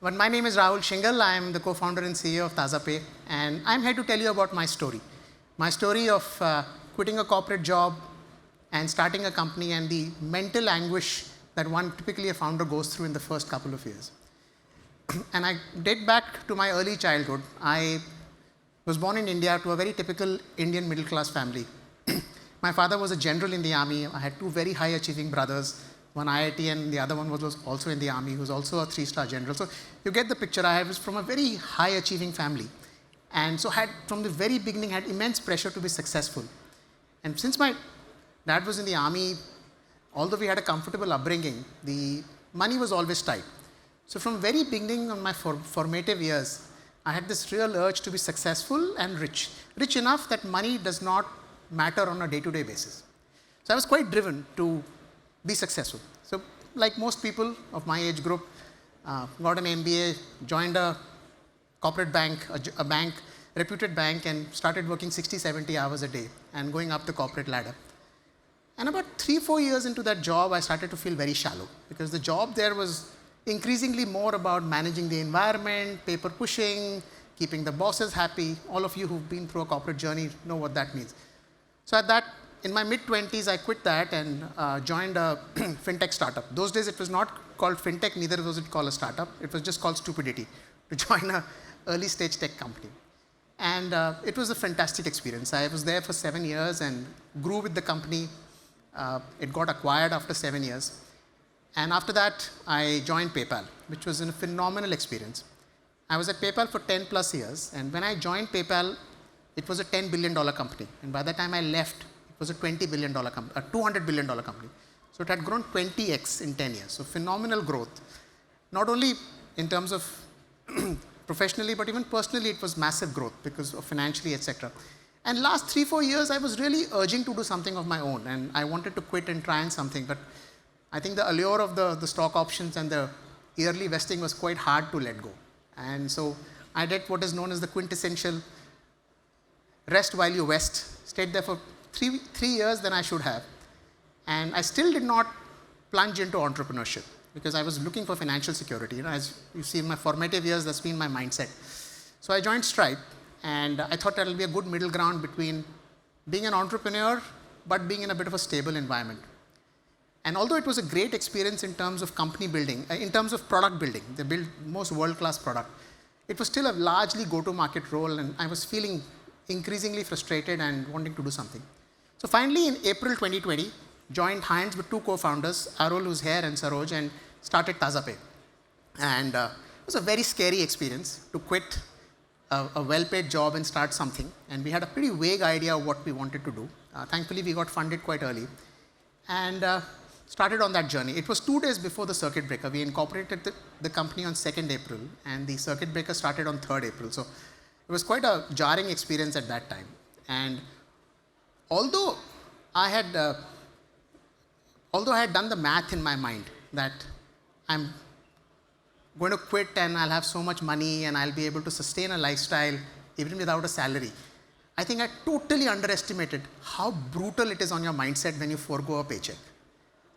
But my name is Rahul Shinghal. I am the co-founder and CEO of Tazapay, and I'm here to tell you about my story. My story of quitting a corporate job and starting a company and the mental anguish that typically a founder goes through in the first couple of years. And I date back to my early childhood. I was born in India to a very typical Indian middle class family. My father was a general in the army. I had two very high achieving brothers, one IIT and the other one was also in the army, who was also a 3-star general. So you get the picture. I was from a very high achieving family. And so from the very beginning, had immense pressure to be successful. And since my dad was in the army, although we had a comfortable upbringing, the money was always tight. So from very beginning on my formative years, I had this real urge to be successful and rich. Rich enough that money does not matter on a day-to-day basis. So I was quite driven to be successful. So like most people of my age group, got an MBA, joined a corporate bank, a reputed bank, and started working 60, 70 hours a day and going up the corporate ladder. And about 3-4 years into that job, I started to feel very shallow because the job there was increasingly more about managing the environment, paper pushing, keeping the bosses happy. All of you who've been through a corporate journey know what that means. So in my mid-20s, I quit that and joined a FinTech startup. Those days, it was not called FinTech, neither was it called a startup. It was just called stupidity to join an early-stage tech company. And it was a fantastic experience. I was there for 7 years and grew with the company. It got acquired after 7 years. And after that, I joined PayPal, which was a phenomenal experience. I was at PayPal for 10 plus years. And when I joined PayPal, it was a $10 billion company. And by the time I left, it was a $20 billion company, a $200 billion company. So it had grown 20x in 10 years. So phenomenal growth. Not only in terms of professionally, but even personally, it was massive growth because of financially, etc. And last 3-4 years, I was really urging to do something of my own. And I wanted to quit and try and something. But I think the allure of the stock options and the yearly vesting was quite hard to let go. And so I did what is known as the quintessential rest while you vest. Stayed there for three years than I should have. And I still did not plunge into entrepreneurship because I was looking for financial security. As you see in my formative years, that's been my mindset. So I joined Stripe, and I thought that will be a good middle ground between being an entrepreneur but being in a bit of a stable environment. And although it was a great experience in terms of company building, in terms of product building, they built most world-class product, it was still a largely go-to-market role, and I was feeling increasingly frustrated and wanting to do something. So finally, in April 2020, joined hands with two co-founders, Rahul, who's here, and Saroj, and started Tazapay. And it was a very scary experience to quit a well-paid job and start something. And we had a pretty vague idea of what we wanted to do. Thankfully, we got funded quite early and started on that journey. It was 2 days before the circuit breaker. We incorporated the company on 2nd April, and the circuit breaker started on 3rd April. So it was quite a jarring experience at that time. And although I had done the math in my mind that I'm going to quit and I'll have so much money and I'll be able to sustain a lifestyle even without a salary, I think I totally underestimated how brutal it is on your mindset when you forego a paycheck.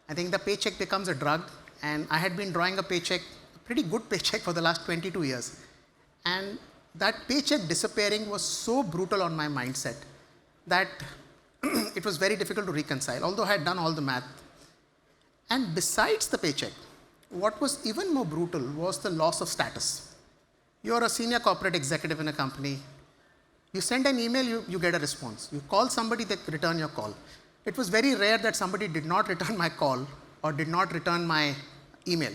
I think the paycheck becomes a drug, and I had been drawing a pretty good paycheck for the last 22 years. And that paycheck disappearing was so brutal on my mindset that it was very difficult to reconcile, although I had done all the math. And besides the paycheck, what was even more brutal was the loss of status. You're a senior corporate executive in a company. You send an email, you get a response. You call somebody, they return your call. It was very rare that somebody did not return my call or did not return my email.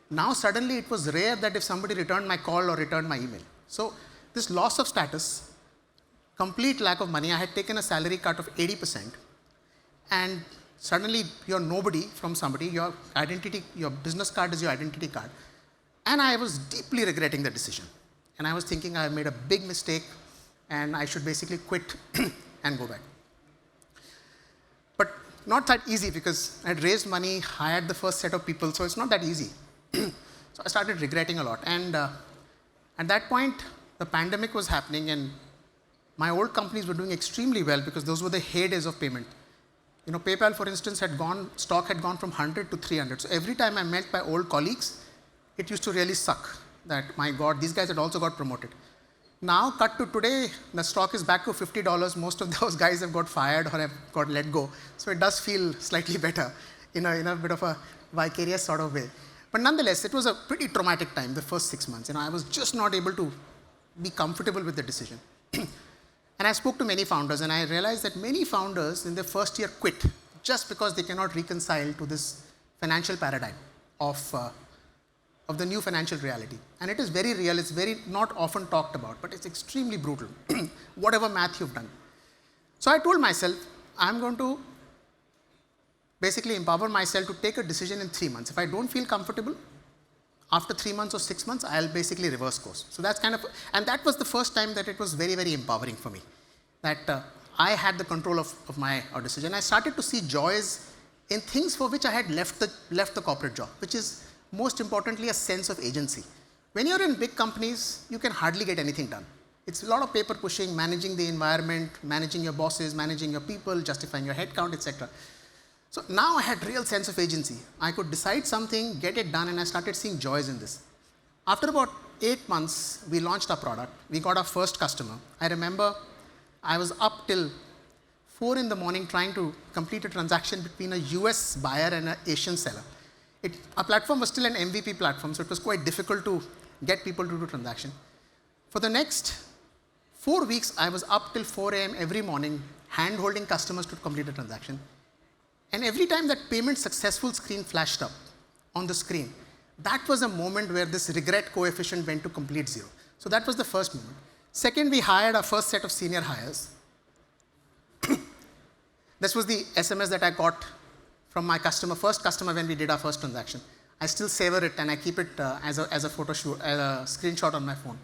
Now suddenly it was rare that if somebody returned my call or returned my email. So this loss of status, complete lack of money. I had taken a salary cut of 80%, and suddenly you're nobody from somebody. Your identity, your business card is your identity card. And I was deeply regretting the decision. And I was thinking I made a big mistake and I should basically quit and go back. But not that easy because I had raised money, hired the first set of people, so it's not that easy. So I started regretting a lot. And at that point, the pandemic was happening and my old companies were doing extremely well because those were the heydays of payment. You know, PayPal, for instance, stock had gone from 100 to 300. So every time I met my old colleagues, it used to really suck. that, my God, these guys had also got promoted. Now, cut to today, the stock is back to $50. Most of those guys have got fired or have got let go. So it does feel slightly better in a bit of a vicarious sort of way. But nonetheless, it was a pretty traumatic time, the first 6 months. I was just not able to be comfortable with the decision. And I spoke to many founders, and I realized that many founders in their first year quit just because they cannot reconcile to this financial paradigm of the new financial reality. And it is very real, it's very not often talked about, but it's extremely brutal, whatever math you've done. So I told myself, I'm going to basically empower myself to take a decision in 3 months. If I don't feel comfortable, after 3 months or 6 months, I'll basically reverse course. So that's and that was the first time that it was very, very empowering for me, that I had the control of my decision. I started to see joys in things for which I had left the corporate job, which is most importantly a sense of agency. When you're in big companies, you can hardly get anything done. It's a lot of paper pushing, managing the environment, managing your bosses, managing your people, justifying your headcount, etc. So now I had real sense of agency. I could decide something, get it done, and I started seeing joys in this. After about 8 months, we launched our product. We got our first customer. I remember I was up till 4 in the morning trying to complete a transaction between a US buyer and an Asian seller. Our platform was still an MVP platform, so it was quite difficult to get people to do transaction. For the next 4 weeks, I was up till 4 a.m. every morning, hand-holding customers to complete a transaction. And every time that payment successful screen flashed up on the screen, that was a moment where this regret coefficient went to complete 0. So that was the first moment. Second, we hired our first set of senior hires. This was the SMS that I got from my first customer when we did our first transaction. I still savor it and I keep it as a photo shoot, as a screenshot on my phone.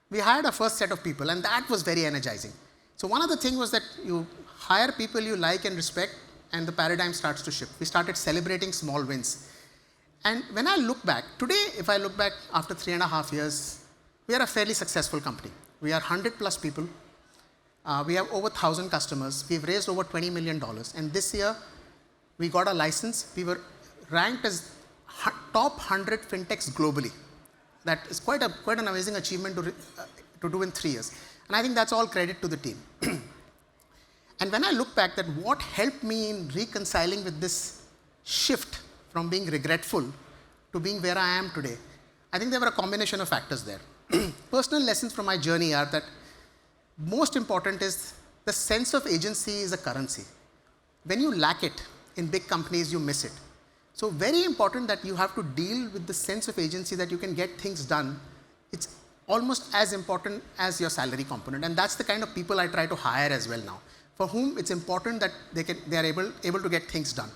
We hired our first set of people, and that was very energizing. So one of the things was that you hire people you like and respect, and the paradigm starts to shift. We started celebrating small wins. And when I look back, today, if I look back after 3.5 years, we are a fairly successful company. We are 100 plus people. We have over 1,000 customers. We've raised over $20 million. And this year, we got a license. We were ranked as top 100 fintechs globally. That is quite an amazing achievement to do in 3 years. And I think that's all credit to the team. And when I look back at what helped me in reconciling with this shift from being regretful to being where I am today, I think there were a combination of factors there. Personal lessons from my journey are that most important is the sense of agency is a currency. When you lack it in big companies, you miss it. So very important that you have to deal with the sense of agency that you can get things done. It's almost as important as your salary component. And that's the kind of people I try to hire as well now, for whom it's important that they are able to get things done.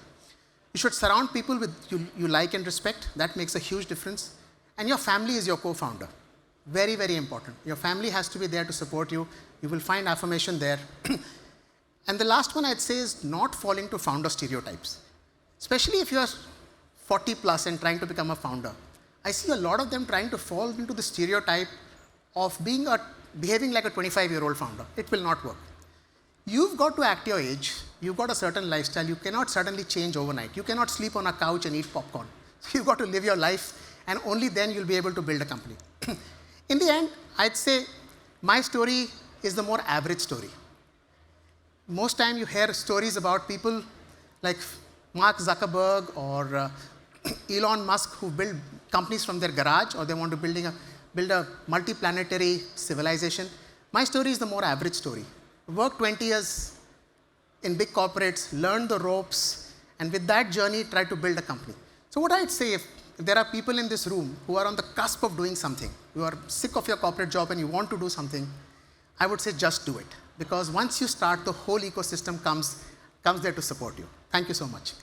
You should surround people with you like and respect. That makes a huge difference. And your family is your co-founder. Very, very important. Your family has to be there to support you. You will find affirmation there. And the last one I'd say is not falling to founder stereotypes. Especially if you are 40 plus and trying to become a founder. I see a lot of them trying to fall into the stereotype of behaving like a 25-year-old founder. It will not work. You've got to act your age. You've got a certain lifestyle. You cannot suddenly change overnight. You cannot sleep on a couch and eat popcorn. So you've got to live your life, and only then you'll be able to build a company. In the end, I'd say my story is the more average story. Most time you hear stories about people like Mark Zuckerberg or Elon Musk who build companies from their garage, or they want to build a multi-planetary civilization. My story is the more average story. Work 20 years in big corporates, learn the ropes, and with that journey, try to build a company. So what I'd say, if there are people in this room who are on the cusp of doing something, you are sick of your corporate job and you want to do something, I would say just do it. Because once you start, the whole ecosystem comes there to support you. Thank you so much.